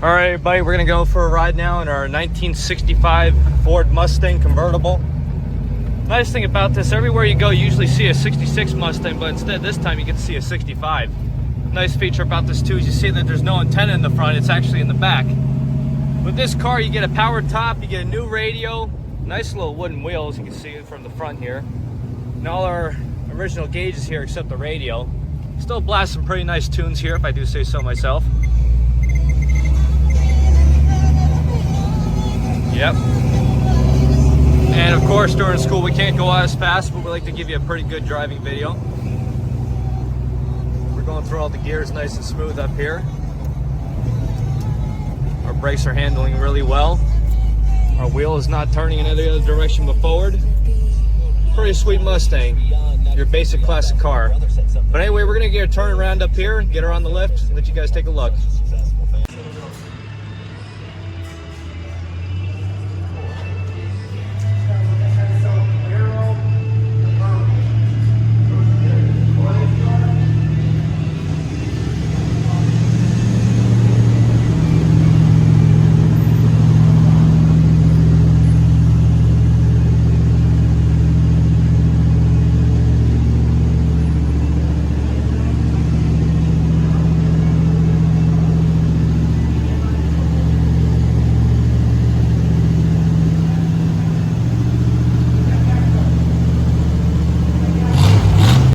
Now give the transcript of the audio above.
All right, everybody, we're gonna go for a ride now in our 1965 Ford Mustang Convertible. Nice thing about this, everywhere you go, you usually see a 66 Mustang, but instead this time you get to see a 65. Nice feature about this too is you see that there's no antenna in the front, it's actually in the back. With this car, you get a power top, you get a new radio, nice little wooden wheels, you can see it from the front here. And all our original gauges here except the radio. Still blast some pretty nice tunes here, if I do say so myself. Yep. And of course, during school, we can't go as fast, but we like to give you a pretty good driving video. We're going through all the gears nice and smooth up here. Our brakes are handling really well. Our wheel is not turning in any other direction but forward. Pretty sweet Mustang. Your basic classic car. But anyway, we're gonna get her turn around up here, get her on the lift, and let you guys take a look.